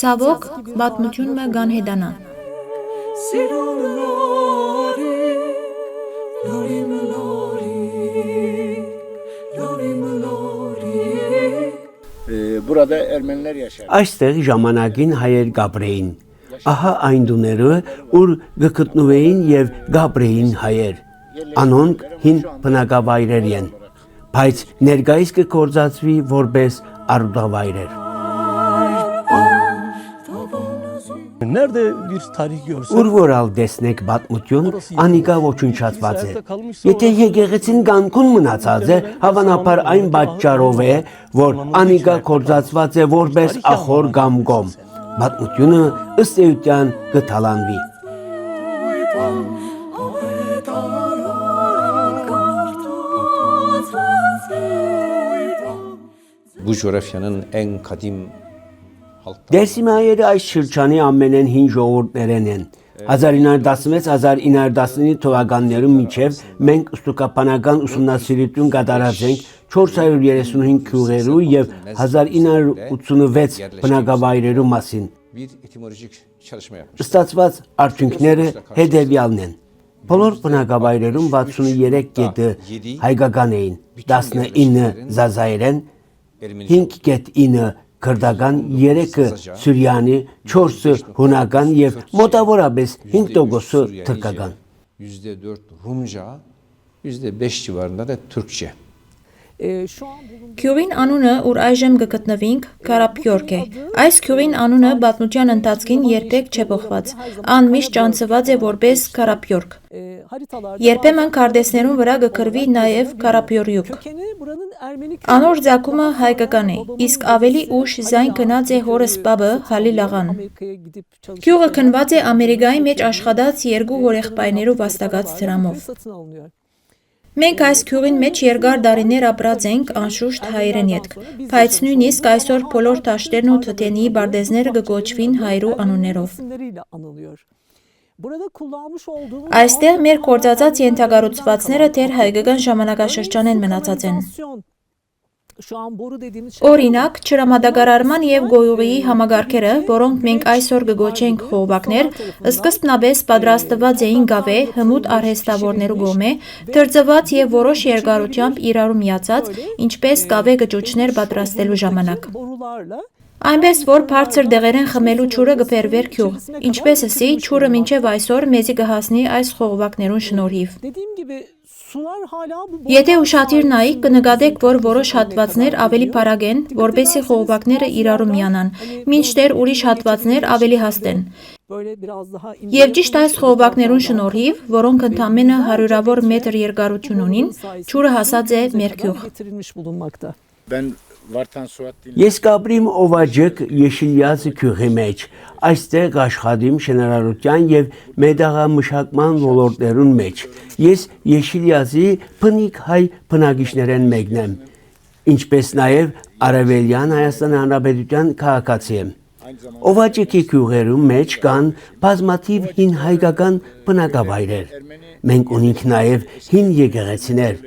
Ցավոք, պատմությունը գանհեդանա։ Burada Ermeniler yaşar. Այստեղ ժամանակին հայեր գաբրեին։ Ահա այն դուները, ուր գտնուեին եւ գաբրեին հայեր։ Անոնք հին բնակավայրեր են, բայց ներկայիս կկործածվի որպես արուդավայրեր։ Nerede bir tarih görsen Ուր որ ալ տեսնեք պատմություն, անիկա ոչնչացված է։ Եթե եկեղեցին կանգուն մնացած է, հավանաբար այն պատճառով է, որ անիկա կործածված է որպես ախոր կամ գոմ։ Պատմությունը ըստ էության կթալանվի։ Bu coğrafyanın en kadim Դերսիմայերը այս շրջանի ամենեն հին ժողովուրդներն են։ 1916-1919 թվականներում միջև մենք ուսուցկապանական ուսումնասիրություն կատարած ենք 435 գյուղերու եւ 1986 բնակավայրերու մասին։ bir etimolojik çalışma yapmış. Ստացված արդյունքները հետևյալն են։ Բոլոր բնակավայրերում 63 գետը հայկական էին, 19 զազայերեն, 5.9 քրդական, 3-ը սուրյանի, 4-ը հունական եւ մոտավորապես 5%-ը թուրքական։ %4 Rumca, %5 civarında da Türkçe. Գյուղին անունը, ուր այժմ կգտնվենք, Կարապյորկ է։ Այս գյուղին անունը պատմության ընթացքին երբեք չէ փոխված։ Ան միշտ ճանցված է որպես Կարապյորկ։ Երբեմն քարտեզներուն վրա կգրվի նաև Կարապյորյուկ։ Անոր ցակումը հայկական է, իսկ ավելի ուշ զայն գնաց է հորս բաբը Հալիլ աղան։ Գյուղը քնված է Ամերիկայի մեջ աշխատած երկու հորեղբայրներու վաստակած դրամով։ Մենք այս գյուղին մեջ երկար դարիներ ապրած ենք անշուշտ հայերեն ետք, բայց նույնիսկ այսօր բոլոր դաշտերն ու թթենի բարդեզները կգոչվին հայրու անուններով։ Այստեղ մեր կործածած ենթակառուցվածքները դեռ հայկական ժամանակաշրջան են մնացած են։ Օրինակ, ջրամատակարարման եւ գոյուղի համագարքերը, որոնք մենք այսօր կգոչենք խողովակներ, սկզբնապես պատրաստված էին գավե, հմուտ արհեստավորներու գոմե, դրձված եւ որոշ երկարությամբ իրարու միացած, ինչպես գավե գճուճներ պատրաստելու ժամանակ։ Այնպես որ բարձր դեղերեն խմելու ջուրը կբերվեր գյուղ, ինչպես ասի, ջուրը մինչև այսօր մեզի կհասնի այս խողովակներուն շնորհիվ։ Եթե ուշադիր նայեք, կնկատեք, որ որոշ հատվածներ ավելի բարակ են, որպեսզի խողովակները իրարու միանան, մինչդեռ ուրիշ հատվածներ ավելի հաստ են։ Եվ ճիշտ այս խողովակներուն շնորհիվ, որոնք ընդամենը հարյուրավոր մետր երկարություն ունին, ջուրը հասած է մեր գյուղ։ Ես կապրիմ Օվաջիկ Եշիլյաց գյուղի մեջ, այստեղ աշխատիմ շինարարության եւ մեդաղամշակման ոլորտներուն մեջ։ Ես Եշիլյազի բնիկ հայ բնակիչներեն մեկն եմ, ինչպես նաեւ Արևելյան Հայաստան Հանրապետության քաղաքացի եմ։ Օվաջիկի գյուղերում մեջ կան բազմաթիվ հին հայկական բնակավայրեր։ Մենք ունենք նաեւ հին եկեղեցիներ,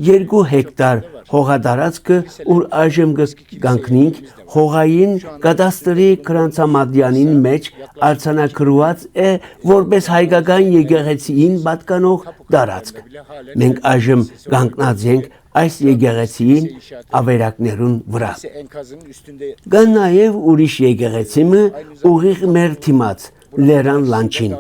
2 հեկտար հողատարածքը, ուր այժմ կգանքնենք հողային կադաստրի կրանցամատյանին մեջ արձանագրված է որպես հայկական եկեղեցիին պատկանող տարածք։ Մենք այժմ կանգնած ենք այս եկեղեցիին ավերակներուն վրա։ Կան նաև ուրիշ եկեղեցիմը ուղիղ մեր թիմաց Լերան լանչին։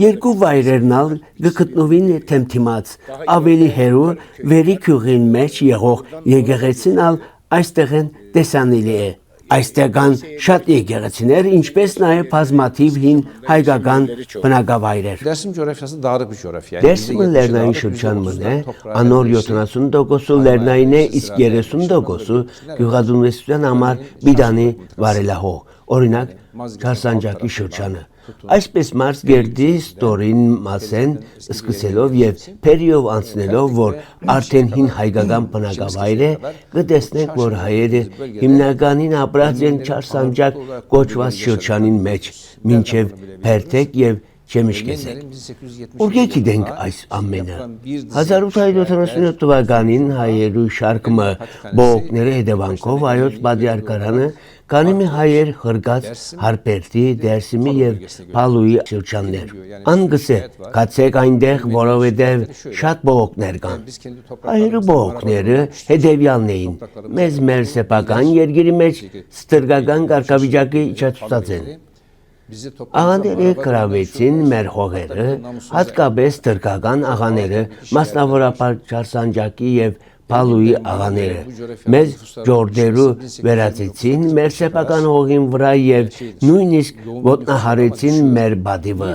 Երկու վայրերն ալ գտնվին թեմթիմաց, ավելի հեռու վերի գյուղին մեջ եղող եկեղեցին ալ այստեղ են տեսանելի է։ Այստեղ կան շատ եկեղեցիներ, ինչպես նաև բազմաթիվ հին հայկական բնակավայրեր։ Dersim coğrafyası dağlık bir coğrafya. Դերսիմը լեռնային շրջանն է, անոր 70%-ը լեռնային է, իսկ 30%-ը գյուղատնտեսության համար բիդանի վարելահող, օրինակ Չարսանջակի շրջանը։ Այսպես մարս գերդի ստորին մասեն սկսելով եւ փերիով անցնելով, որ արդեն հին հայկական բնակավայր է, կտեսնենք, որ հայերը հիմնականին ապրած են Չարսանջակ կոչված շրջանին մեջ, մինչեւ Փերթեք եւ Չեմիշկեսեք։ Ուրգե գիտենք այս ամենը։ 1877 թվականին հայերու շարքը բողոքների հետևանքով հայոց բادرկարանը Կանիմի հայեր խրգած Հարպերտի, Դերսիմի եւ Փալուի շրջաններ։ Անգսե կացեք այնտեղ, որովհետեւ շատ բողոքներ կան։ Հայերու բողոքները հետեւյալն էին. մեզ մեր սեփական երկրի մեջ ստրգական կարգավիճակի իջացած են։ Աղաները կրավեցին մեր հողերը, հատկապես թրկական աղաները, մասնավորապես Չարսանջակի եւ Փալուի աղաները մեզ ջորդերու վերածեցին մեր սեփական հողին վրա եւ նույնիսկ ոտնահարեցին մեր բադիվը։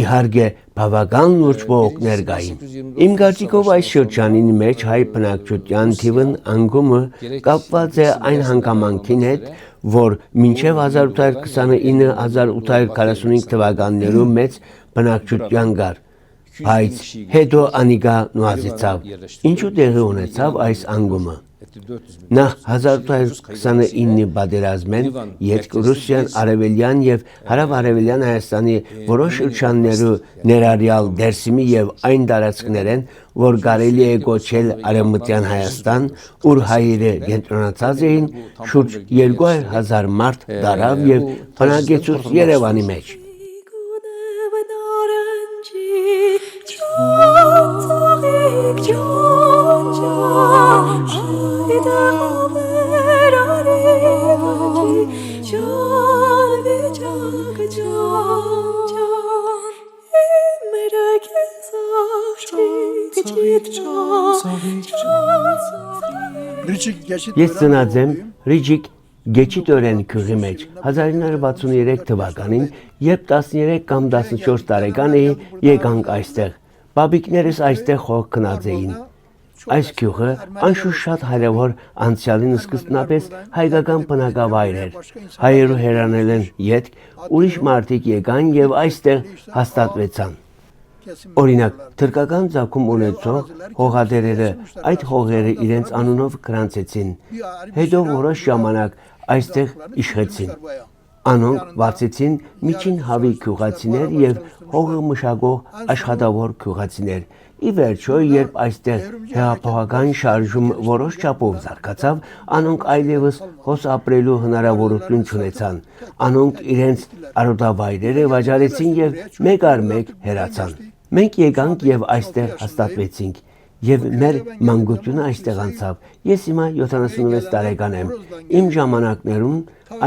Իհարկե բավական լուրջ բողոքներ կային։ Իմ կարծիքով այս շրջանին մեջ հայ բնակչության թիվն անկումը կապված է այն հանգամանքին հետ, որ մինչև 1829-1845 թվականներում մեծ բնակչության կար։ Բայց հետո անիկա նուազեցավ։ Ինչու տեղի ունեցավ այս անկումը։ Նախ 1829 պատերազմեն երբ Ռուսիան արևելյան եւ հարավ-արևելյան Հայաստանի որոշ շրջաններու ներառյալ Դերսիմի եւ այն տարածքներեն, որ կարելի է կոչել Արևմտյան Հայաստան, ուր հայերը կենտրոնացած էին, շուրջ 200,000 մարդ դարավ եւ բնակեցուց Երևանի մեջ։ Ես ծնած եմ Ռիջիկ Գեչիտորեն քյուղի մեջ 1963 թվականին, երբ 13 կամ 14 տարեկան էի, եկանք այստեղ։ Բաբիկներս այստեղ հող քնած էին։ Այս քյուղը անշուշտ շատ հարևոր անցյալին սկզբնապես հայկական բնակավայր էր։ Հայերու հերանել են ետք, ուրիշ մարդիկ եկան եւ այստեղ հաստատվեցան։ Օրինակ, թրկական ծագում ունեցող հողատերերը այդ հողերը իրենց անունով գրանցեցին։ Հետո որոշ ժամանակ այստեղ իշխեցին։ Անոնք վարձեցին միջին հավի քյուղացիներ եւ հողը մշակող աշխատավոր քյուղացիներ։ Ի վերջո, երբ այստեղ հեղափոխական շարժում որոշ չափով զարգացավ, անոնք այլևս հոս ապրելու հնարավորություն չունեցան։ Անոնք իրենց արոտավայրերը վաճառեցին եւ մեկ առ մեկ հեռացան։ Մենք եկանք եւ այստեղ հաստատվեցինք։ Եվ մեր մանկությունը այստեղ անցավ։ Ես հիմա 76 տարեկան եմ։ Իմ ժամանակներում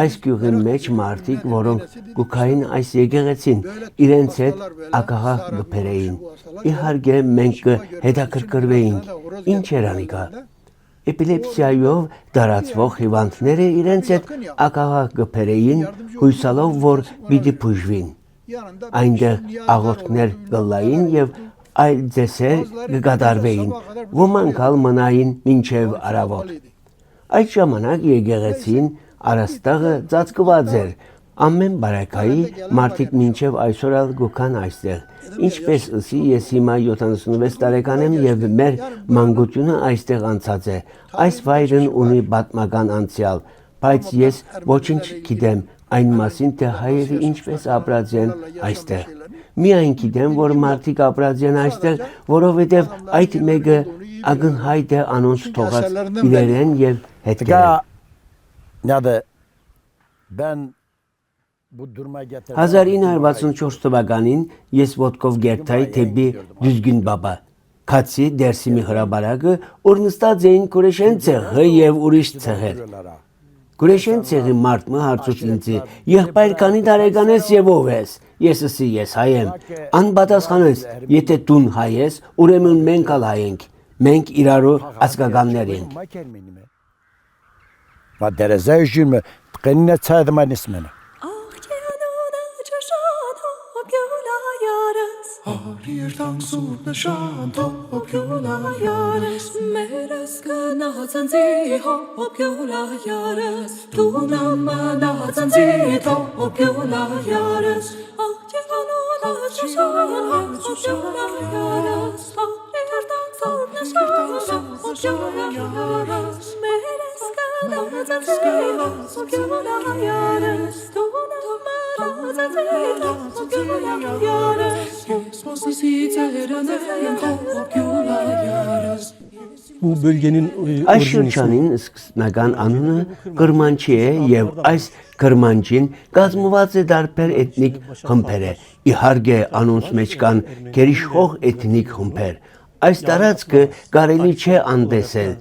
այս գյուղի մեջ մարդիկ, որոնք գուքային այս եկեղեցին, իրենց հետ ակաղա գբերեին։ Իհարկե մենք հետաքրքրվեինք, ինչ էր անիկա։ Էպիլեպսիայով դարացվող հիվանդները իրենց հետ ակաղա գբերեին, հույսալով, որ պիտի բուժվին։ Այնտեղ աղոթքներ կլային եւ այլ ձեսեր կկատարվեին, ոմանք ալ մնային մինչև առավոտ։ Այդ ժամանակ եկեղեցին առաստաղը ծածկված էր, ամեն բարակայի մարդիկ մինչև այսօր ալ գուքան այստեղ։ Ինչպես ըսի, ես հիմա 76 տարեկան եմ եւ մեր մանկությունը այստեղ անցած է։ Այս վայրն ունի պատմական անցյալ, բայց ես ոչինչ գիտեմ այն մասին, թե հայերը ինչպես ապրած են այստեղ։ Միայն գիտեմ, որ մարդիկ ապրած են այստեղ, որովհետև այդ մեկը ակնհայտ է անոնց թողած իրերեն եւ հետքերեն։ 1964 թվականին ես ոտքով գերտայի թեպի Դյուզգին բաբա, Քացի Դերսիմի հրաբարակը, որ նստած էին Կուրեշեն ցեղը եւ ուրիշ ցեղեր։ Կուրեշեն ցեղի մարդը հարցուց ինձ. «Եղբայր, քանի տարեկան ես եւ ով ես»։ Ես ասի, ես հայ եմ։ Անպատասխանեց, եթե դու հայ ես, ուրեմն մենք ալ հայ ենք։ Մենք իրարու ազգականներ ենք։ Và derezeye jürme Qennet saydım ismini. Hirtang sut në shan hop jola jares Meres këna zanzi hop jola jares Tu nama na zanzi hop jola jares Ahje kanona çşan hop jola jares Hirtang sut në shan hop jola jares Meres këna zanzi hop jola jares Tu nama na zanzi hop jola jares Bu bölgenin Այս orijin ismi. շրջանին սկզբնական անունը Կրմանչի է եւ այս Կրմանչին կազմված է դարբեր էթնիկ խմբեր է։ Իհարկե անոնց մեջ կան գերիշխող էթնիկ խմբեր։ Այս տարածքը կարելի չէ անդեսել։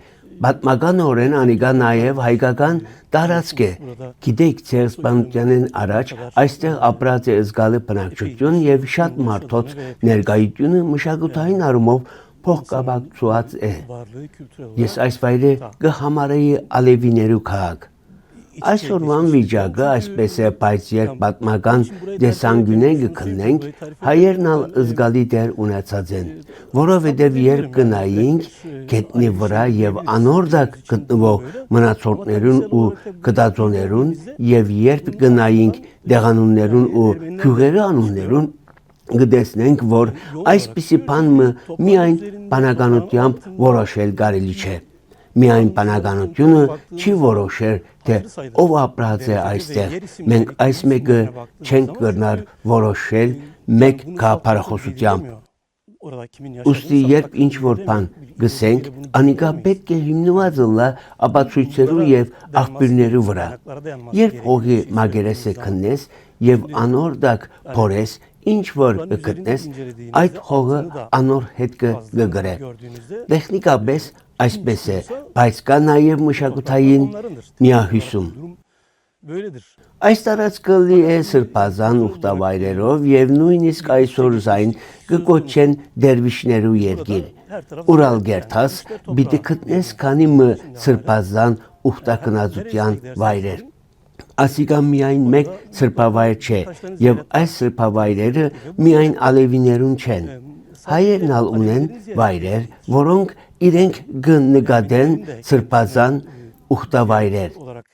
Պատմականորեն անիկա նաև հայկական տարածք է։ Գիտեք, ցեղսպանությանեն առաջ այստեղ ապրած է զգալի բնակչություն եւ շատ մարդոց ներկայությունը մշակութային առումով փոխկապակցված է։ Varlığı kültürel olarak Ես այս վայրը կհամարեի ալևիներու քաղաք։ Այսօրվան վիճակը այսպես է, բայց երբ պատմական դեսանգյունեն կքննենք, հայերն ալ զգալի դեր ունեցած են, որովհետև երբ գնայինք գետնի վրա եւ անորդակ գտնվող մնացորդներուն ու գտածոներուն եւ երբ գնայինք դեղանուններուն ու քյուղերի անուններուն գտեսնենք, որ այսպիսի բանը միայն բանականությամբ որոշել կարելի չէ։ Միայն բանականությունը չի որոշեր, թե ով ապրած է այստեղ։ Մենք այս մեկը չենք կրնար որոշել մեկ գաղափարախոսությամբ։ orada kimin Ուստի երբ ինչ որ բան գսենք, անիկա պետք է հիմնված լա ապացույցերու եւ աղբյուրներու վրա։ Երբ հողի մագերեսը քննես եւ անորդակ փորես, ինչ որ գտնես, այդ հողը անոր հետ կգրե։ Տեխնիկապես այսպես է, բայց կա նաև մշակութային միահյուսում։ böyledir. Այս տարածքը լի է սրբազան ուխտավայրերով եւ նույնիսկ այսօր զայն կկոչեն դերվիշներու երկիր։ Ուրալ գերտաս պիտի գտնես քանի մը սրբազան ուխտակնածության վայրեր։ Ասիկա միայն մեկ սրբավայր չէ եւ այս սրբավայրերը միայն ալևիներուն չեն։ Հայերն ալ ունեն վայրեր, որոնք իրենք կնկատեն սրբազան ուխտավայրեր։ olarak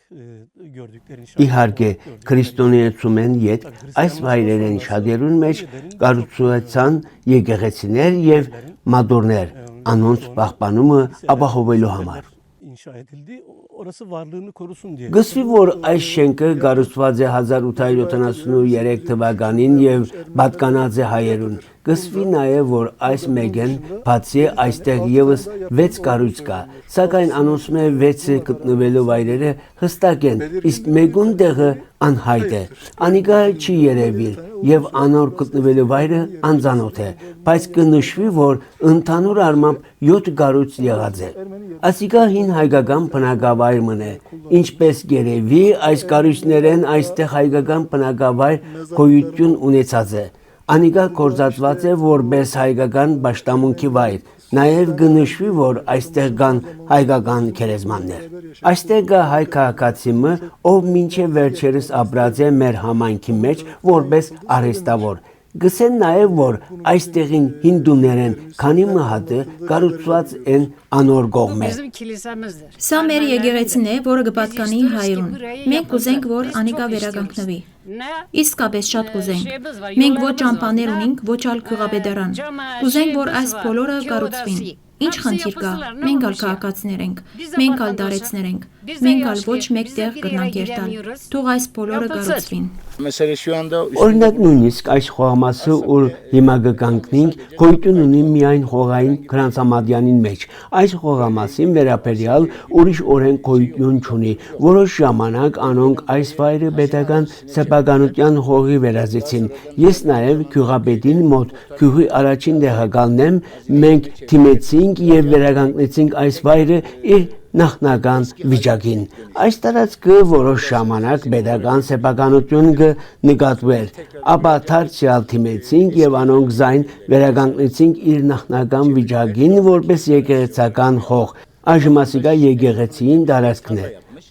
gördüklerini Իհարկե, քրիստոնեացումեն յետ այս վայրերեն շատերուն մեջ կառուցուեցան եկեղեցիներ եւ մադորներ, անոնց պահպանումը ապահովելու համար։ inşa edildi. Orası varlığını korusun diye. Գսվի, որ այս շենքը կառուցված է 1873 թվականին եւ պատկանած է հայերուն։ Գսվի նաև, որ այս մեկեն բացի այստեղ եւս 6 կառույց կա, սակայն անոնց մե 6-ը գտնվելու վայրերը հստակ են, իսկ մեկուն տեղը անհայտ է։ Անիկա չի երևիլ եւ անոր գտնվելու վայրը անծանոթ է, բայց կնշվի, որ ընդհանուր առմամբ 7 կառույց եղած է։ Ասիկա հին հայկական բնակավայր մնե, ինչպես գերեվի այս կառույցներեն այստեղ հայկական բնակավայր գոյություն ունեցած է։ Անիկա կորզածված է որպես հայկական պաշտամունքի վայր, նաև կնշվի, որ այստեղ կան հայկական քերեզմաններ։ Այստեղ կա հայ քաղաքացիմը, ով մինչև վերջերս ապրած է մեր համայնքի մեջ որպես արհեստավոր։ Գսեն նաև, որ այստեղին հինդուներեն քանի մահատը կառուցված են անոր կողմը։ Սա մեր եկեղեցին է, որը կպատկանի հայրուն։ Մենք կուզենք, որ անիկա վերականգնվի։ Իսկապես շատ կուզենք։ Մենք ոչ ճամփաներ ունենք, ոչ ալ քյուղաբեդարան։ Կուզենք, որ այս բոլորը կառուցվին։ Ինչ խնդիր կա։ Մենք ալ քաղաքացիներ ենք, մենք ալ դարեցներ ենք։ Մենք ալ ոչ մեկ տեղ կրնանք երթալ։ Թող այս բոլորը կառուցվին։ Mesela şu anda Օրինակ նույնիսկ այս խոհամասը, որ հիմա կկանգնենք, գոյություն ունի միայն հողային Գրանցամադյանին մեջ։ Այս խոհամասին վերաբերյալ ուրիշ օրենք գոյություն չունի։ Որոշ ժամանակ անոնք այս վայրը պետական սեփականության հողի վերածեցին։ Ես նաև քյուղապետին մոտ քյուղի առաջին տեղակալն եմ, մենք թիմեցինք եւ վերականգնեցինք այս վայրը իր նախնական վիճակին։ Այս տարածքը որոշ ժամանակ պետական սեփականություն կնկատվեր, ապա դարձյալ թիմեցինք եւ անոնք զայն վերականգնեցինք իր նախնական վիճակին որպես եկեղեցական հող։ Այժմ ասիկա եկեղեցին տարածքն է։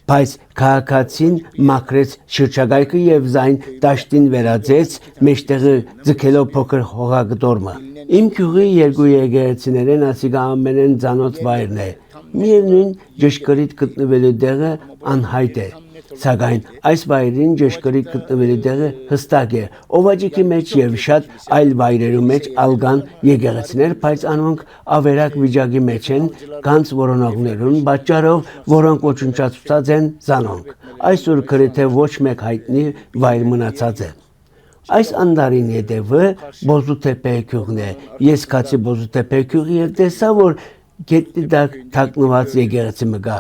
Բայց քաղաքացին մաքրեց շրջակայքը եւ զայն դաշտին վերածեց, մեջտեղը ձգելով փոքր հողագդորմը։ Իմ գյուղի երկու եկեղեցիներն ասիկա ամենեն ցանոթ վայրն է։ Միևնույն ճշգրիտ գտնվելու տեղը անհայտ է։ Սակայն այս վայրին ճշգրիտ գտնվելու տեղը հստակ է։ Օվաջիկի մեջ եւ շատ այլ վայրերու մեջ ալգան եկեղեցիներ, բայց անոնք ավերակ վիճակի մեջ են, կանց որոնողներուն պատճառով, որոնք ոչնչացված են ցանոնք։ Այսօր գրեթե ոչ մեկ հայտնի վայր մնացած է։ Այս անդարին հետևը Բոզուտեպե գյուղն է։ Ես կացի Բոզուտեպե գյուղի եւ տեսա, որ գետնի տակ թաքնված եկեղեցի մը կա։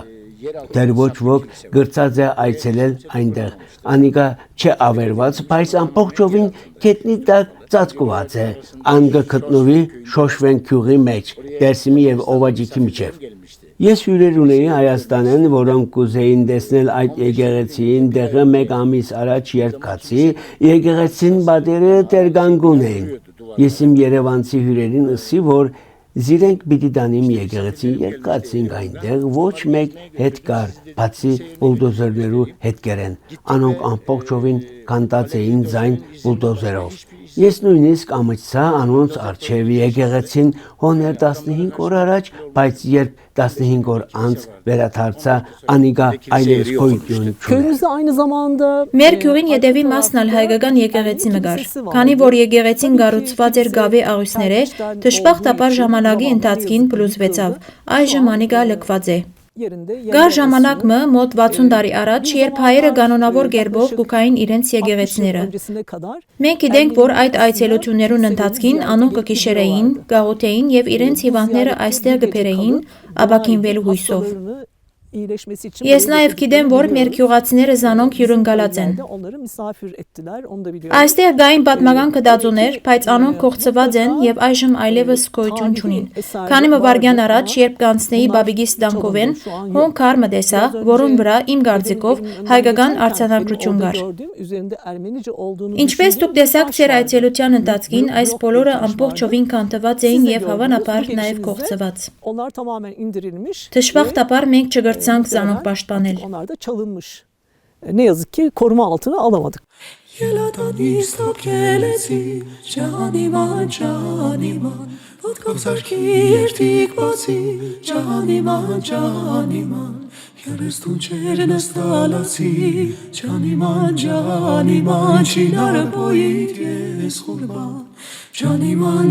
Դեռ ոչ ոք գրծած է այցելել այնտեղ։ Անիկա չէ ավերված, բայց ամբողջովին գետնի տակ ծածկված է։ Անգը գտնվի Շոշվեն գյուղի մեջ, Դերսիմի եւ Օվաջիկի միջև։ Ես հյուրեր ունեի Հայաստանեն, որոնք կուզեին տեսնել այդ եկեղեցին, դեղը մեկ ամիս առաջ երկացի, եկեղեցին բادرը տերգանգուն էին։ Ես իմ երևանցի հյուրերին ասի, որ զիրենք պիտի դանիմ եկեղեցի երկացինք այնտեղ, ոչ մեկ հետ կար, բացի բուլդոզերներու հետքերեն, անոնք ամբողջովին կանտած էին ձայն բուլդոզերով։ Ես նույնիսկ ամիջցա անոնց արջև եկեղեցին հոներ 15 օր առաջ, բայց երբ 15 օր անց վերադարձա, անիկա այլևս գոյություն չունի։ Köyümüzde aynı zamanda Մեր գյուղին յետևի մասն ալ հայկական եկեղեցի մը կար։ Քանի որ եկեղեցին գառուցված էր գավի աղյուսները, դժբախտաբար ժամանակի ընթացքին փլուզվեցավ։ Այժմ անիկա լքված է։ yerinde Գար ժամանակ մը մոտ 60 տարի առաջ, երբ հայերը կանոնավոր գերբով գուկային իրենց եկեղեցիները։ öncesine kadar Մենք գիտենք, որ այդ այցելություններուն ընթացքին անոնք կգիշերեին, գաղութեին եւ իրենց հիվանդները այստեղ կբերեին, աբակինվելու հույսով։ hastalarını iyileşmesi için Ես նաև գիտեմ, որ մեր գյուղացիները զանոնք հյուրընկալած են։ onları misafir ettiler. Onu da biliyorum. Այստեղ գային պատմական կդածուներ, բայց անոնք կողծված են եւ այժմ այլևս գոյություն չունին։ Քանի մվարգյան առաջ, երբ կանցնեի Բաբիգիս դանկովեն, հոն քարմը տեսա, որուն վրա իմ գարձիկով հայկական արձանագրություն կար։ Gördüm. Üzerinde Ermenice olduğunu Ինչպես դուք տեսաք ձեր այցելության ընթացքին, այս բոլորը ամբողջովին կանտված էին եւ հավանաբար նաև կողծված։ onlar tamamen indirilmiş. Դժբախտաբար մենք չգրցանք զանոնք պաշտպանել։ Onlar da çalınmış. Ne yazık ki koruma altına alamadık. Ելադանիս տոքելեցի ջանիման ոտքով սարքի երթիկ բացի ջանիման Երես տունչեր նստալացի ջանիման չինարը բոյիտ ես խուրբան ջանիման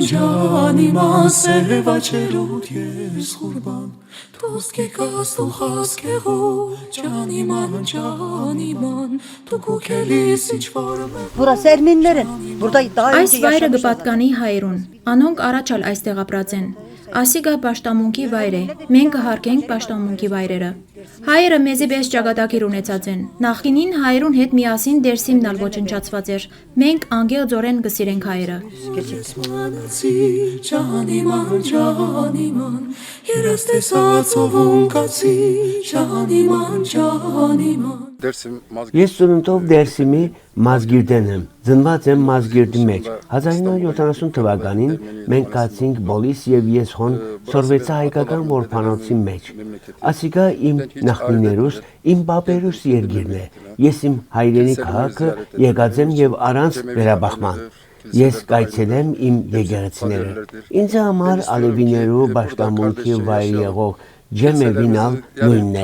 սևաչերուտ ես խուրբան Տոսկի կաստու խասկեղու ջանիման դու կուքելիս ինչ-որ Burası Ermenilerin. Burada daha Այս önce վայրը yaşamışlar. կպատկանի հայերուն։ Անոնք առաջ ալ այստեղ ապրած են։ Ասիգա պաշտամունքի վայր է։ Մենք կհարկենք պաշտամունքի վայրերը։ Հայերը մեզի պես ճակատագիր ունեցած են։ Նախկինին հայերուն հետ միասին Դերսիմն ալ ոչնչացված էր։ Մենք անգեղձորեն կսիրենք հայերը։ Մանացի ջանիման Երես տեսածով ունկացի ջանիման Ես ծնունդով Դերսիմի Մազգիրդեն եմ, ծնված եմ Մազգիրդի մեջ։ 1970 թվականին մենք կացինք բոլիս եւ ես հոն սորվեցա հայկական որբանոցի մեջ։ Ասիկա իմ նախնիներուս, իմ բաբերուս երգիրն է։ Ես իմ հայրենի քաղաքը եկած եմ եւ առանց վերաբախման։ Ես կայցելեմ իմ եկեղեցիները։ Ինձ համար ալևիներու պաշտամունքի վայր եղող Ջեմևինալ նույնն է։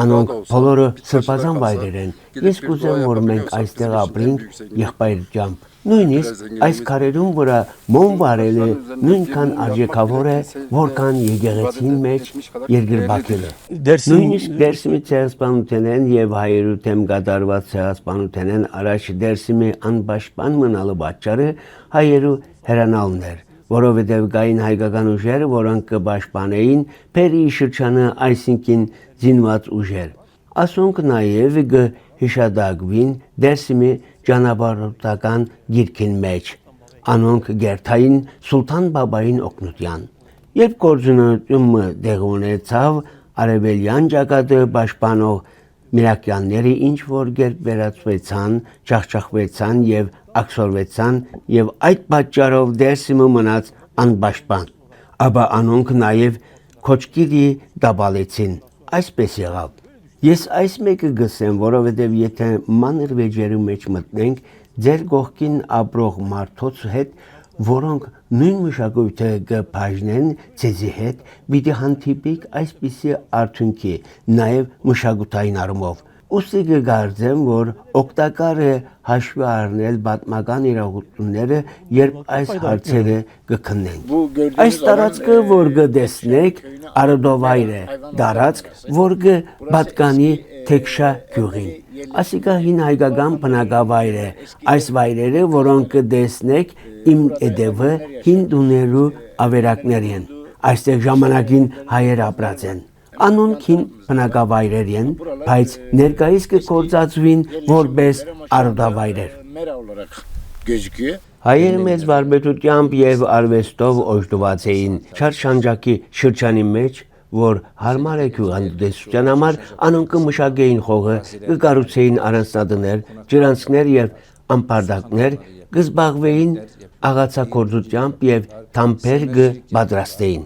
Անոնք բոլորը սրբազան վայրեր են։ Ես կուզեմ, որ մենք այստեղ ապրենք եղբայրությամբ։ Նույնիսկ այս քարերում, վրա մոմ վարելը նույնքան արժեքավոր է, որքան եկեղեցին մեջ երկրբակելը։ Նույնիսկ Դերսիմի ցեղասպանութենեն եւ հայերու դեմ կատարված ցեղասպանութենեն առաջ Դերսիմի անպաշտպան մնալու պատճառը հայերու հեռանալն էր, որովհետև կային հայկական ուժեր, որոնք կպաշտպանեին Փերի շրջանը, այսինքն զինված ուժեր։ Ասոնք նաև կհիշադակվին Դերսիմի ճանապարհորդական գիրքին մեջ։ Անոնք գերտային Սուլթան Բաբային օգնության։ Երբ գործունեությունը դեղ ունեցավ, արևելյան ճակատը պաշտպանող Միրակյանները ինչ որ կերպ վերածվեցան, ջախջախվեցան եւ ակսորվեցան եւ այդ պատճառով Դերսիմը մնաց անպաշտպան։ Ապա անոնք նաեւ քոչկիրի դաբալեցին։ Այսպես եղավ։ Ես այս մեկը գսեմ, որովհետև եթե մանր վեճերի մեջ մտնենք, ձեր կողքին ապրող մարդոց հետ, որոնք նույն մշակույթը կբաժնեն ձեզի հետ, պիտի հանդիպիկ այսպիսի արդյունքի, նաև մշակութային առումով։ Ուստի կգարձեմ, որ օգտակար է հաշվի առնել պատմական իրողությունները, երբ այս հարցերը կքննենք։ Այս տարածքը, որ կտեսնեք, Արդովայր է, տարածք, որ կպատկանի Թեքշա գյուղին։ Ասիկա հին հայկական բնակավայր է։ Այս վայրերը, որոնք կտեսնեք, իմ հետևը հին տուներու ավերակներ են։ Այստեղ ժամանակին հայեր ապրած են։ Անոնքին բնակավայրեր են, բայց ներկայիս կգործածվին որպես արդավայրեր։ Հայերը մեծ վարպետությամբ եւ արվեստով օժտված էին չարշանջակի շրջանի մեջ, որ հարմար է գյուղատնտեսության համար, անոնք մշակեին խողը, կկառուցեին առանձնատներ, ջրանցքներ եւ ամբարտակներ, կզբաղվեին աղացակործությամբ եւ թամբեր կպատրաստեին։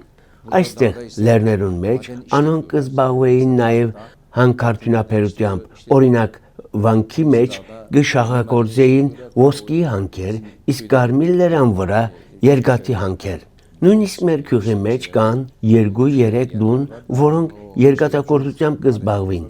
Այստեղ լեռներուն մեջ անոնք կզբաղվեին նաև հանքարդյունաբերությամբ, օրինակ վանքի մեջ կշահագործեին ոսկի հանքեր, իսկ Կարմիր լեռան վրա երկաթի հանքեր։ Նույնիսկ մեր գյուղի մեջ կան 2-3 տուն, որոնք երկաթագործությամբ կզբաղվին։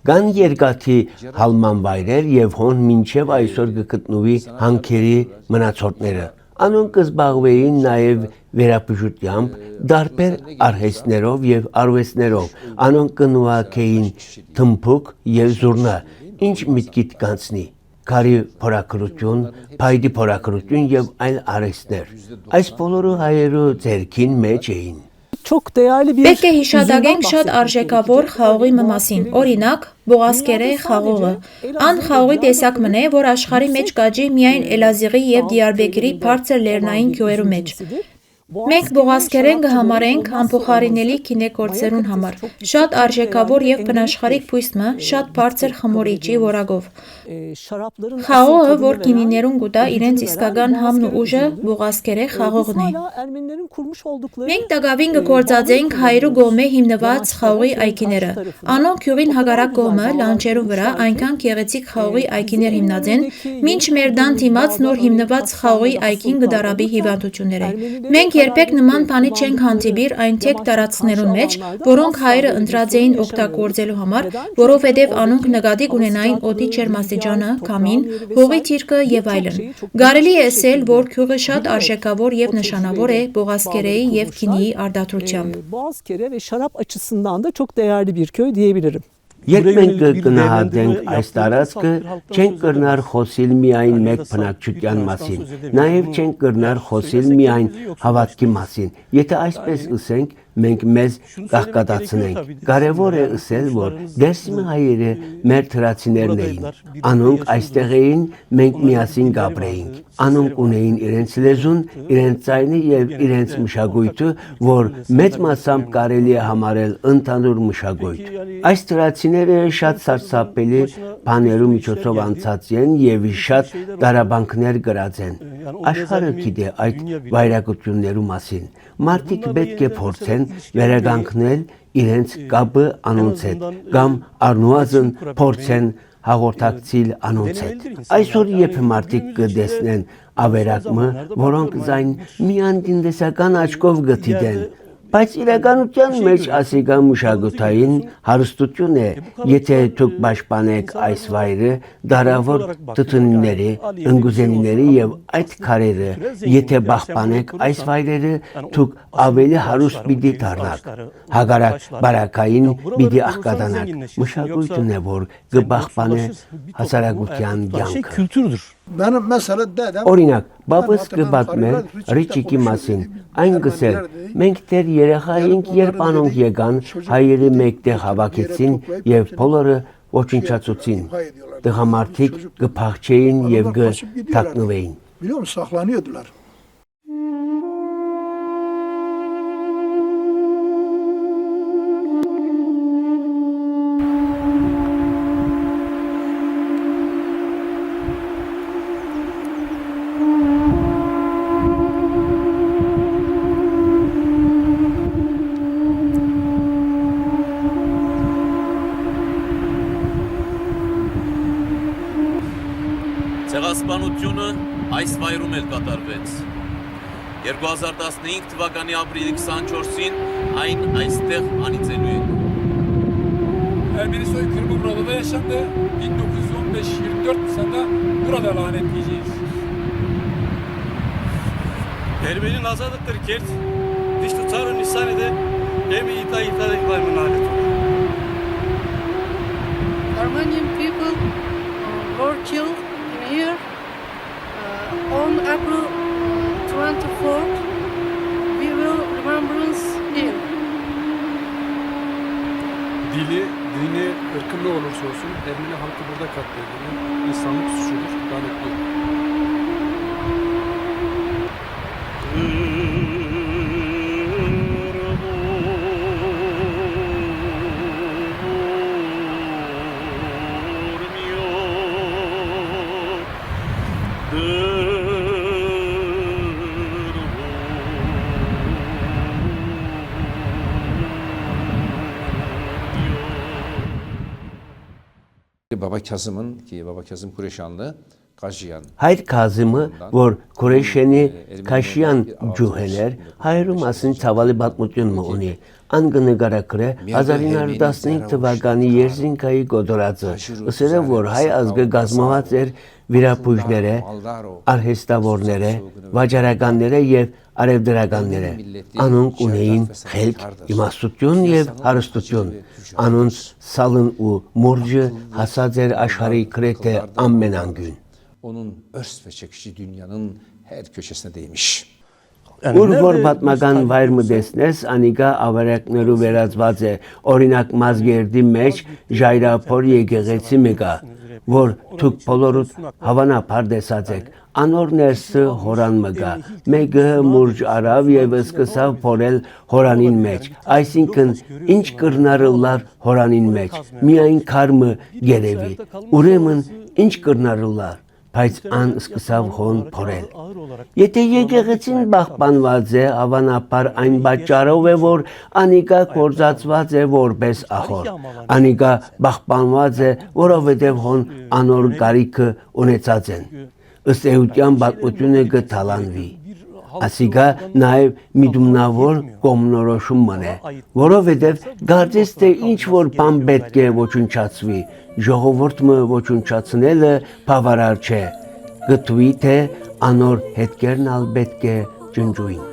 Կան երկաթի հալման վայրեր եւ հոն մինչեւ այսօր կգտնվի հանքերի մնացորդները։ Անոնք կզբաղվեին նաև վերապուժությամբ, դարբեր արհեստներով եւ արվեստներով, անոնք կնուակեին թմփուկ եւ զուռնա, ինչ միտքիդ կանցնի, քարի փորակրություն, փայդի փորակրություն եւ այլ արհեստներ։ Այս բոլորը հայերու ձեռքին մեջ էին։ Çok değerli bir Պետք է հիշադակենք շատ արժեքավոր խաղողի մասին, օրինակ բողասկերե խաղողը։ Ան խաղողի տեսակ մնե, որ աշխարհի մեջ կաճի միայն Էլազիղի եւ Դիարբեկրի բարձր լեռնային գյուղերու մեջ։ Մենք բողասկերեն կհամարենք անփոխարինելի գինեգործերուն համար։ Շատ արժեքավոր եւ բնաշխարհիկ բույսը շատ բարձր խմորիչի որակով։ Խաղողը, որ գինիներուն գուտա իրենց իսկական համն ու ուժը բողասկերե խաղողն է։ Մենք տակավին կգործածենք հայերու գոմե հիմնված խաղողի այգիները։ Անոնք գյուղին հագարակ կողմը լանջերու վրա այնքան գեղեցիկ խաղողի այգիներ հիմնած են, մինչ մեր դան դիմաց նոր հիմնված խաղողի այգին կդարաբի հիվանդություններ է։ Մենք երբեք նման բանի չենք հանդիպիր այն թեք տարածքներուն մեջ, որոնք հայերը ընտրած էին օգտագործելու համար, որովհետև անոնք նկատի կունենային օդի ջերմաստիճանը, քամին, հողի թիրքը եւ այլն։ Կարելի է ասել, որ գյուղը շատ արժեքավոր եւ նշանավոր է բողասկերեի եւ գինիի արդարությամբ։ Boğazkere ve şarap açısından da çok değerli bir köy diyebilirim. Երբ մենք կգնահատենք այս տարածքը, չենք կրնար խոսիլ միայն մեկ բնակչության մասին, նաև չենք կրնար խոսիլ միայն հավատքի մասին։ Եթե այսպես ասենք, մենք մեզ կահկատացնենք։ Կարևոր է ասել, որ դերսիմը հայերը մեր թրացիներն էին։ Անոնք այստեղ էին, մենք միասին կապրեինք։ Անոնք ունեին իրենց լեզուն, իրենց ձայնը եւ իրենց մշակույթը, որ մեծ մասամբ կարելի է համարել ընդհանուր մշակույթ։ Այս թրացիները շատ սարսափելի բաներու միջոցով անցած են եւ շատ տարաբանքներ գրած են։ Աշխարհը գիտե այդ վայրագություններու մասին։ Մարդիկ պետք է փորձեն վերականգնել իրենց կապը անոնց հետ կամ առնուազն փորձեն հաղորդակցիլ անոնց հետ։ Այսօր երբ մարդիկ կտեսնեն ավերակը, որոնք զայն միան տնտեսական աչքով կդիտեն, բայց իրականության մեջ ասիկա մշակութային հարստություն է, եթե դուք պաշտպանեք այս վայրը դարավոր տտունիների, ընկուզենիների եւ այդ քարերը, եթե պահպանեք այս վայրերը, դուք ավելի հարուստ պիտի դառնաք, հագարակ բարակային պիտի աղքատանաք։ Մշակույթն է, որ կպահպանե հասարակության կյանքը։ Benim mesela dedem Օրինակ, բաբս կպատմեր Ռիչիկի մասին, այն գսեր, մենք դեռ երեխա էինք, երբ անոնք եկան, հայերը մեկտեղ հավաքեցին եւ բոլորը ոչնչացուցին։ Տղամարդիկ կփախչեին եւ կթաքնվեին։ biliyor musun saklanıyordular. պատասխանությունը այս վայրում էլ կատարվեց։ 2015 թվականի ապրիլի 24-ին այն այստեղ անիծելու ենք։ Ermeni soykırımı burada da yaşandı. 1915-24 Nisan'da burada lanetleyeceğiz. Ermeni nazadıktır kert. Diş tutarın Nisan'da emi ita eklayımın alet olur. Armenian people were killed in here on April 24th. We will remembrance here. Dili, dini, ırkı ne olursa olsun Ermeni halkı burada katledilir. İnsanlık suçudur. Lanetliyor. Baba Kazım'ın ki Baba Kazım Kureşanlı Kajiyan Հայր Քազիմը, որ Քուրեշենի Քաշյան ջուհեներ, հայրու մասին ցավալի պատմություն ունի։ Անգնկարակրե 1915 թվականի Երզինկայի գոտորածը, ըսերը որ հայ ազգը գազմված էր վիրապույժները, արհեստավորները, վաճառականները եւ արևդրականները։ Անոնք ունեին խելք, իմաստություն եւ հարստություն։ Անոնց սալն ու մուրջը հասած էր աշխարհի գրեթե ամենանգուն։ onun örs ve çekici dünyanın her köşesine değmiş. Ուր որ պատմական վայր մտեսնես, անիկա ավարակներու վերածված է, օրինակ Մազգերդի մեջ ժայրափոր եկեղեցի մեկա, որ թուք բոլորուտ հավանապար դեսած եք, անոր ներսը հորան մգա, մեկը մուրջ արավ եւ սկսավ փորել հորանին մեջ, այսինքն ինչ կրնարըլար հորանին մեջ, միայն քարմը գերեվի, ուրեմն ինչ կրնարըլար, բայց ան սկսավ հոն փորել։ Եթե եկեղեցին բախբանված է, հավանաբար այն պատճառով է, որ անիկա կործածված է որպես ախոր։ Անիկա բախբանված է, որովհետև հոն անոր գարիքը ունեցած են։ Ըստ էության պատմությունը կթալանվի։ Ասիկա նաև միտումնավոր կողմնորոշում մնե, որովհետև գարձես թե ինչ որ բան պետք է ոչնչացվի, ժողովուրդը ոչնչացնելը բավարար չէ, գտվի թե անոր հետքերն ալ պետք է ջնջուին։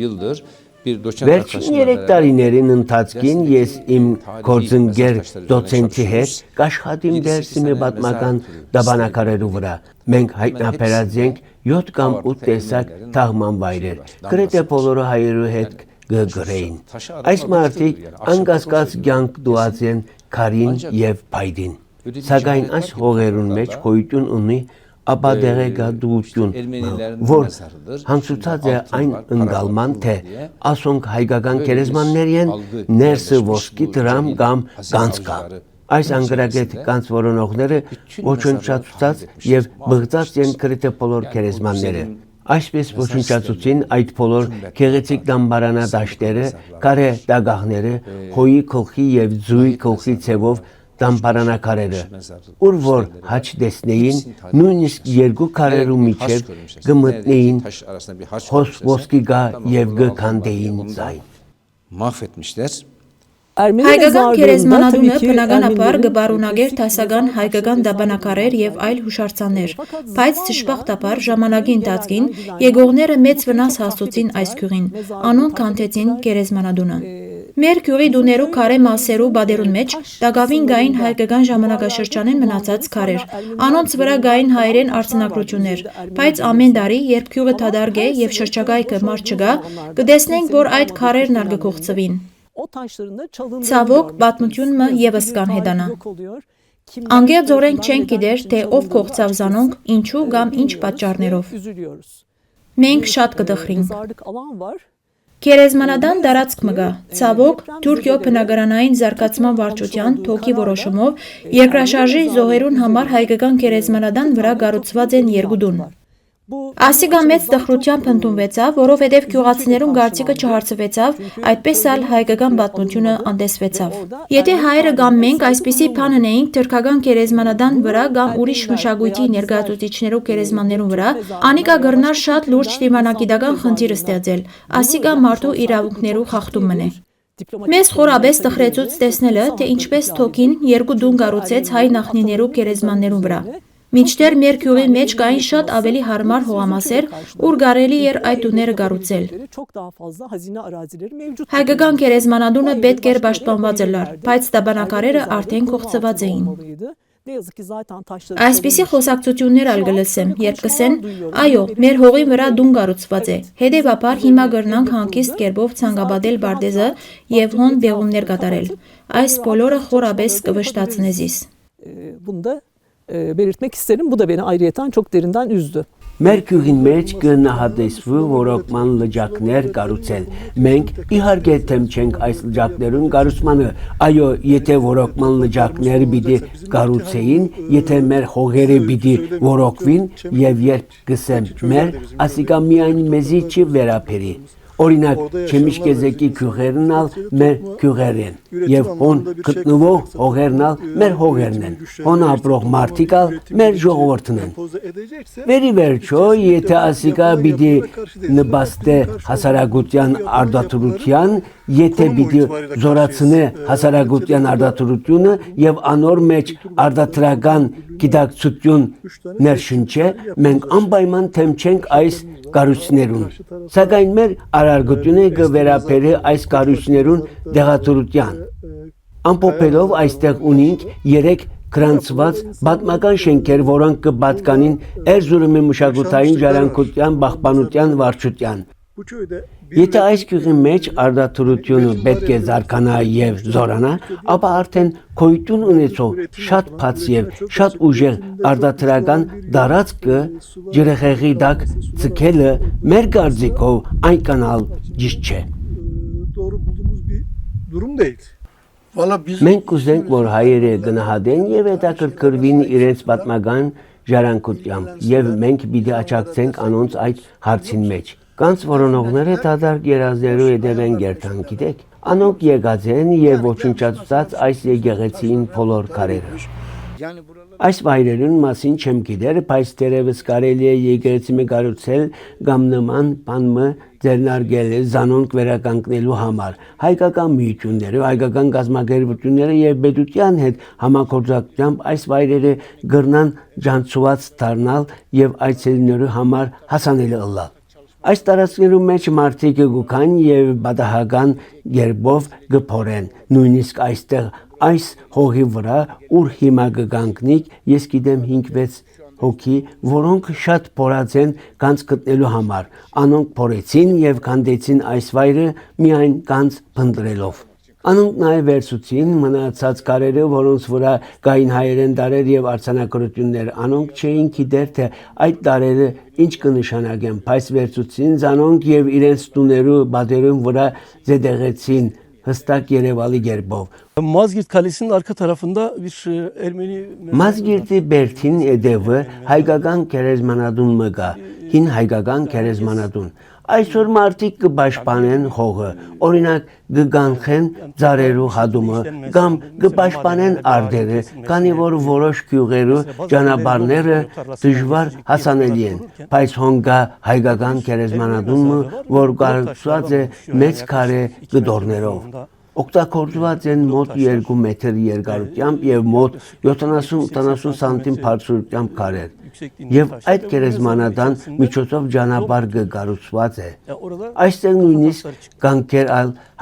Yıldır bir doçent Վերջին 3 տարիներին ընթացքին ես իմ գործընկեր դոցենտի հետ կաշխատիմ դերսիմի պատմական դաբանակարերու վրա։ Մենք հայտնաբերած ենք 7 կամ 8 տեսակ թաղման վայրեր, գրեթե բոլորը հայերու հետ գրեին։ Այս մարդիկ անկասկած կյանք դուած են քարին եւ փայդին։ Սակայն այս հողերուն մեջ գոյություն ունի ապադեղեկատվություն, որ հանցուցած է այն ընկալման, թե ասոնք հայկական գերեզմաններ են, ներսը ոսկի դրամ կամ գանձ կա։ Այս անգրագետ կանց որոնողները ոչնչացած եւ բղծած են գրեթե բոլոր գերեզմանները։ Այսպես ոչնչացուցին այդ բոլոր գեղեցիկ դամբարանադաշտերը, կարե դագաղները, հոյի գլխի եւ ձույի գլխի ցևով դամբարանակարերը, ուր որ հաչ դեսնեին, նույնիսկ երկու քարերու միջև գմտնեին, ոսկի գա եւ գքանդեին ձայն։ Mahvetmişler. Հայկական գերեզմանատունը բնականաբար գբարունագեր դասական հայկական դաբանակարեր եւ այլ հուշարձաններ, բայց դժբախտաբար ժամանակի ընթացքին եկողները մեծ վնաս հասցուցին այս գյուղին, անոնք կանթեցին գերեզմանատունը։ Մեր գյուղի դուներու քարե մասերու բادرուն մեջ դակավին գային հայկական ժամանակաշրջանին մնացած քարեր, անոնց վրա գային հայերեն արձանագրություններ, բայց ամեն տարի, երբ գյուղը դադարք է եւ շրջակայքը մարդ չկա, կտեսնենք, որ այդ քարերն արգկողծվին։ Ցավոք պատմությունը եւս կան հետանա։ Անգերձորեն չենք գիտեր, թե ով կողծավ զանոնք, ինչու կամ ինչ պատճառներով։ Մենք շատ կդխրինք։ Գերեզմանադան դարածք մը գա, ցավոք, Թուրքիո բնագարանային զարգացման վարչության թոքի որոշումով երկրաշարժի զոհերուն համար հայկական գերեզմանադան վրա կառուցված են երկու դուն։ Ասիգա մեծ տխրությամբ ընդունվեցավ, որովհետև գյուղացիներուն գարցիկը չհարցվեցավ, այդպես ալ հայկական պատմությունը անդեսվեցավ։ Եթե հայերը կամ մենք այսպիսի բան ունեինք թուրքական գերեզմանադան վրա կամ ուրիշ մշակույթի ներկայացուցիչներու գերեզմաններուն վրա, անիկա գրնար շատ լուրջ դիվանագիտական խնդիր ստեղծել, ասիգա մարդու իրավունքներու խախտումն է։ Մեզ խորաբես տխրեցուց տեսնելը, թե ինչպես թոքին երկու դուն կառուցեց հայ նախնիներու գերեզմաններուն վրա։ Մինչդեռ մեր գյուղի մեջ կային շատ ավելի հարմար հողամասեր, ուր կարելի էր այդ տուները կառուցել։ Հայկական գերեզմանադունը պետք էր պաշտպանված լար, բայց տաբանակարերը արդեն կողծված էին։ Այսպիսի խոսակցություններ ալ գլսեմ, երբ կսեն, այո, մեր հողի վրա դուն կառուցված է, հետևաբար հիմա կրնանք հանգիստ կերպով ցանկապատել Բարդեզը եւ հոն բեղումներ կատարել։ Այս բոլորը խորաբես կվշտացնե զիս։ Belirtmek isterim. Bu da beni ayrıyeten çok derinden üzdü. Մեր գյուղին մեջ կնահատեսվի որոկման լճակներ կառուցել։ Մենք իհարկե թեմ չենք այս լճակներուն կառուցմանը, այո, եթե որոկման լճակներ պիտի կառուցեին, եթե մեր հողերը պիտի որոկվին եւ երբ կսեմ մեր, ասիկա միայն մեզի չի վերապերի։ Օրինակ, Չեմիշկեզեկի գյուղերն ալ մեր գյուղերն եւ հոն գտնվող հողերն ալ մեր հողերն են։ Հոն ապրող մարդիկ ալ մեր ժողովուրդն են։ Վերի վերջո, եթե ասիկա պիտի նպաստե հասարակության արդարության, եթե պիտի զորացնե հասարակության արդարությունը եւ անոր մեջ արդարական գիտակցություն ներշնչե, մենք անպայման թեմ չենք այս կառույցներուն։ Սակայն մեր արարգությունը կվերապերի այս կառույցներուն դեղատուրության։ Ամփոփելով այստեղ ունենք 3 գրանցված պատմական շենքեր, որոնք կպատկանին Էրզուրումի մշակութային ժառանգության պահպանության վարչության։ Եթե այս գյուղի մեջ արդարությունը պետք է զարգանա եւ զորանա, ապա արդեն գոյություն ունեցող շատ բաց եւ շատ ուժեղ արդարական դարածքը ջրեղեղի դակ ցկելը մեր կարծիքով այնքան ալ ճիշտ չէ։ Մենք կուզենք, որ հայերը գնահատեն եւ հետաքրքրվին իրենց պատմական ժառանգությամբ եւ մենք պիտի աջակցենք անոնց այդ հարցին մեջ։ Կանց որոնողները դադարք երազներու հետև են գերտան, գիտեք, անոնք եկած են եւ ոչնչացած այս եկեղեցին բոլոր քարերը։ Այս վայրերուն մասին չեմ գիտեր, բայց դերևս կարելի է եկեղեցի մը կառուցել կամ նման բան մը ձեռնարկել զանոնք վերականգնելու համար։ Հայկական միությունները, հայկական գազམ་ակերպությունները եւ պետության հետ համագործակցությամբ այս վայրերը գրնան ջանցուած դառնալ եւ այցելիներու համար հասանելի ըլլալ։ Այս տարածքներու մեջ մարդիկ գուքան եւ բադահական երբով գփորեն, նույնիսկ այստեղ այս հողի վրա, ուր հիմա կգանքնիկ, ես գիտեմ 5-6 հոգի, որոնք շատ փորած են կանց գտնելու համար, անոնք փորեցին եւ կանդեցին այս վայրը միայն կանց փնտրելով։ Անոնք նաև վերցուցին մնացած կարերը, որոնց վրա կային հայերեն դարեր եւ արձանագրություններ, անոնք չէին գիտեր, թե այդ դարերը ինչ կնշանակեն, բայց վերցուցին զանոնք եւ իրենց տուներու բادرուն վրա զետեղեցին hıstak Yerevalı Gerbov. Mazgirt Kalesi'nin arka tarafında bir Ermeni... Mazgirt'i Bertin edevi Haygagan Kerezmanadun mıga, hin Haygagan Kerezmanadun. Այսօր մարդիկ կպաշտպանեն հողը, օրինակ կգանքեն ծառերու հադումը կամ կպաշտպանեն արդերը, քանի որ որոշ գյուղերու ճանապարհները դժվար հասանելի են, բայց հոնգա հայկական գերեզմանատունը, որ կառուցված է մեծ քարե գդորներով։ Օգտագործված են մոտ 2 մետր երկարությամբ եւ մոտ 70-80 սանտիմ բարձրությամբ քարեր։ Եվ այդ գերեզմանատան միջոցով ճանապարհ կառուցված է։ Այստեղ նույնիսկ գանքեր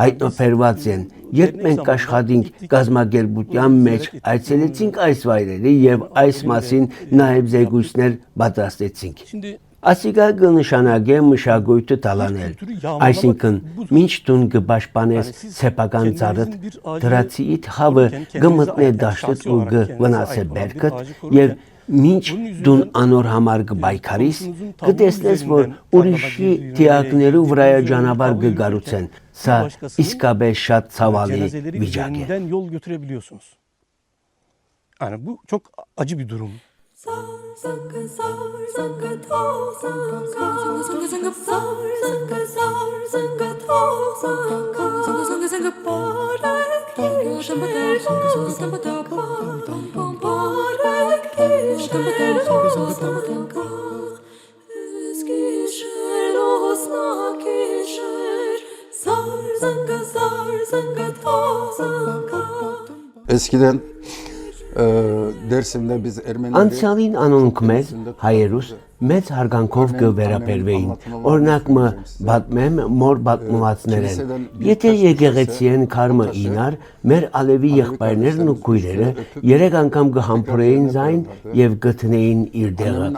հայտնաբերված են։ Երբ մենք աշխատենք գազམ་ակերպության մեջ, այցելեցինք այս վայրերը եւ այս մասին նաեւ զեկույցներ պատրաստեցինք։ Ասիկա կնշանակե մշակույթը տալանել, այսինքն մինչ տուն կպաշտպանես սեփական ծառդ, դրացիիդ հավը կմտնե դաշտդ ու կվնասե բերքդ եւ մինչ դուն անոր համար կբայքարիս, կտեսնես, որ ուրիշի թիակներու վրայա ճանապարհ կգարուցեն, սա իսկապես շատ ցավալի վիճակ է։ Yol götürebiliyorsunuz. Yani bu çok acı bir durum. Eskiden Dersim'de biz Ermenileri Անցյալին անոնք մեզ, հայերուս, մեծ հարգանքով կվերապերվեին, օրինակ մը բատմեմ մոր բատմվածներեն, եթե եկեղեցիեն կարմը ինար, մեր ալևի եղբայրներն ու կույրերը երեք անգամ կհամփորեին զայն և գտնեին իր դեղը։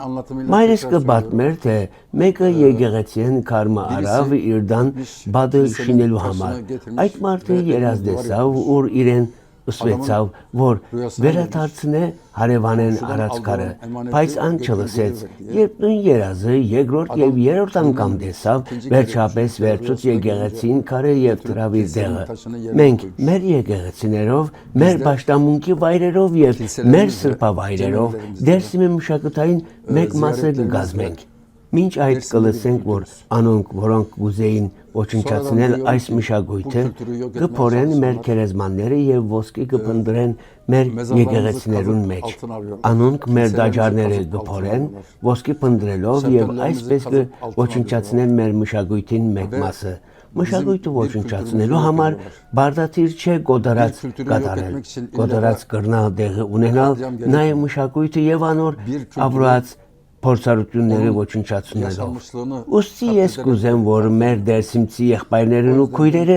Մայրս կբատմեր, թե մեկը եկեղեցիեն կարմը արավ իրդան բադը շինելու համար, այդ մարդը երազդեսավ, ուր իրեն ուսվեցավ, որ վերադարձնե հարևանեն արածքարը, բայց ան չլսեց, երբ նույն երազը երկրորդ և երրորդ անգամ տեսավ, վերջապես վերցուց եկեղեցին քարը և դրավ իր դեղը։ Մենք մեր եկեղեցիներով, մեր պաշտամունքի վայրերով և մեր սրբավայրերով Դերսիմի մշակութային մեկ մասը կգազմենք։ Մինչ այդ կլսենք, որ անոնք, որոնք կուզեին ոչնչացնել այս մշակույթը, կփորեն մեր քերեզմանները և ոսկի կփնտրեն մեր եկեղեցիներուն մեջ։ Անոնք մեր դաջարները կփորեն ոսկի փնտրելով և այսպես կոչնչացնեն մեր մշակույթին մեկ մասը։ Մշակույթը ոչնչացնելու համար բարդաթիր չէ գոդարած կատարել։ Գոդարած կրնալ դեղը ունենալ նաև մշակույթը և անոր ավրած փորձառությունները ոչնչացնելով։ Ուստի ես կուզեմ, որ մեր դերսիմցի եղբայրներն ու քույրերը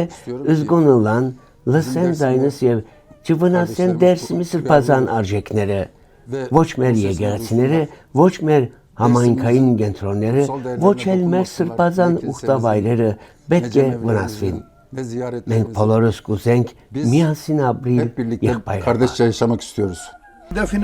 զգոնալան, լսեն ձայնս և չվնասեն Դերսիմի սրբազան արժեքները, ոչ մեր եկեղեցիները, ոչ մեր համայնքային կենտրոնները, ոչ էլ մեր սրբազան ուխտավայրերը պետք է վնասվին։ Մենք բոլորս կուզենք միասին ապրիլ եղբայրաբար։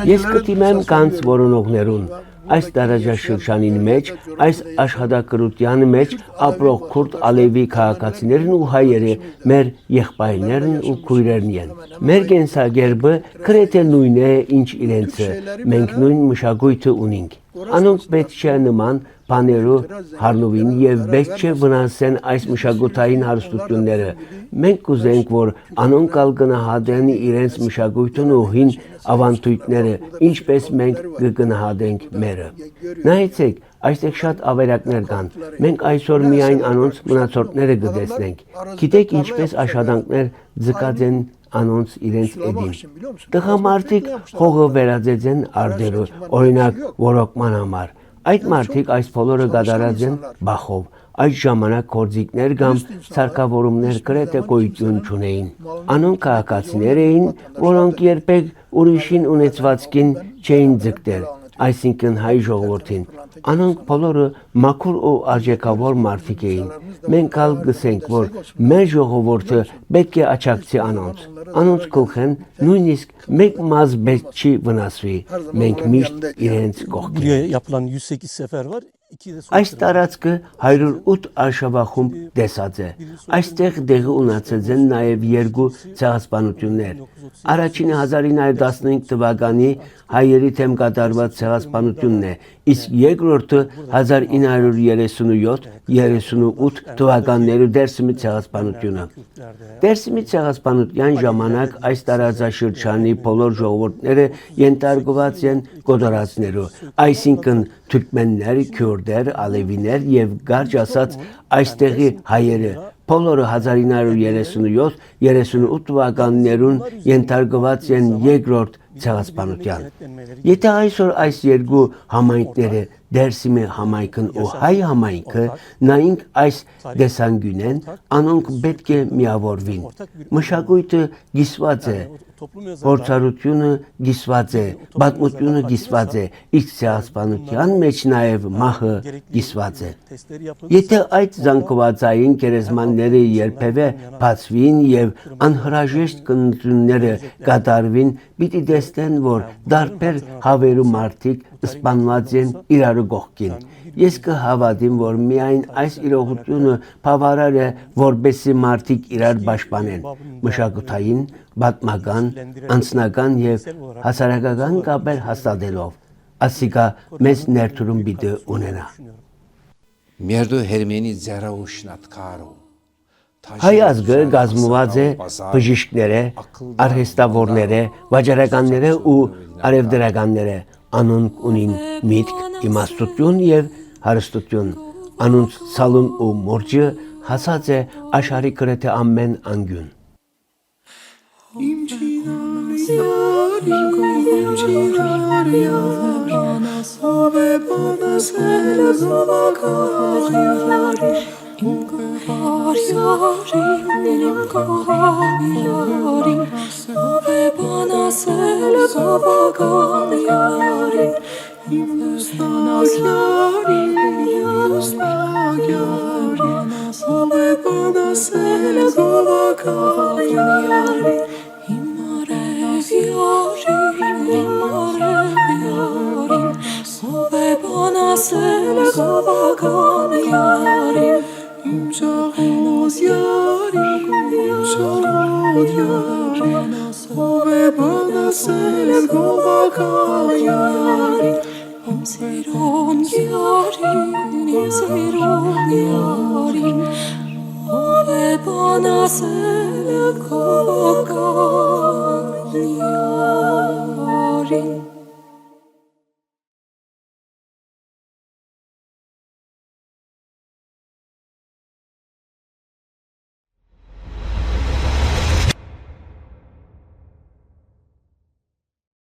Ես կդիմեմ կանց որոնողներուն, այս տարածաշրջանին մեջ, այս աշխատակրության մեջ ապրող քուրդ ալևի քաղաքացիներն ու հայերը մեր եղբայրներն ու քույրերն են։ Մեր կենսագերբը գրեթե նույնն է, ինչ իրենցը, մենք նույն մշակույթը ունենք։ Անոնք պետք չէ նման բաներու հարնուվին և պետք չէ վնասեն այս մշակութային հարստությունները։ Մենք կուզենք, որ անոնք ալ գնահատեն իրենց մշակույթն ու հին ավանդույթները, ինչպես մենք կգնահատենք մերը։ Նայեցեք, այստեղ շատ ավերակներ կան։ Մենք այսօր միայն անոնց մնացորդները կտեսնենք։ Գիտեք ինչպես աշխատանքներ ձգած են անոնց իրենց էդին։ Տղամարդիկ հողը վերածեց են արդերու, օրինակ որոկման համար։ Այդ մարդիկ այս բոլորը կատարած են բախով, այդ ժամանակ գործիքներ կամ սարքավորումներ գրեթե գոյություն չունեին։ Անոնք քաղաքացիներ էին, որոնք երբեք ուրիշին ունեցվածքին չէին ձգտել, այսինքն հայ ժողովրդին։ Անոնք բոլորը մաքուր ու արժեքավոր մարդիկ էին։ Մենք ալ գսենք, որ մեր ժողովուրդը պետք է աջակցի անոնց։ Անոնց գլխեն նույնիսկ մեկ մազ պետք չի վնասվի։ Մենք միշտ իրենց կողքին։ Yapılan 108 sefer var. Այս տարածքը 108 արշավախումբ տեսած է։ Այստեղ դեղի ունեցած են նաև երկու ցեղասպանություններ։ Առաջինը 1915 թվականի հայերի թեմ կատարված ցեղասպանությունն է, իսկ երկրորդը 1937-38 թվականների Դերսիմի ցեղասպանությունը։ Դերսիմի ցեղասպանության ժամանակ այս տարածաշրջանի բոլոր ժողովուրդները ենթարկված են գոդարածներու, այսինքն թուրքմեններ, քյուրդեր, ալևիներ և գարջ ասած այստեղի հայերը, բոլորը 1937-38 թվականներուն ենթարկված են երկրորդ ցեղասպանության։ Եթե այսօր այս երկու համայնքները Դերսիմի համայնքն ու հայ համայնքը նայենք այս դեսանգյունեն, անոնք պետք է միավորվին։ Մշակույթը գիսված է, փորձառությունը գիսված է, պատմությունը գիսված է, իսկ ցեղասպանության մեջ նաև մահը գիսված է։ Եթե այդ զանգվածային գերեզմանները երբևէ բացվին եւ անհրաժեշտ կնությունները կատարվին, պիտի տեսնեն, որ դարբեր հավերու մարդիկ սպանված են իրարու կողքին։ Ես կհավատիմ, որ միայն այս իրողությունը բավարար է, որպեսզի մարդիկ իրար պաշտպանեն, մշակութային, պատմական, անձնական եւ հասարակական կապեր հաստատելով, ասիկա մեծ ներդրում պիտի ունենա։ Մերդու հերմենի ձեռաուշնատկարու Հայ ազգը գազմված է բժիշկները, արհեստավորները, վաճառականները ու արևդրականները, անոնք ունին միտք, իմաստություն եւ հարստություն, անոնց ցալուն ու մորջը հասած է աշխարհի գրեթե ամեն անգյուն։ Ove bana sel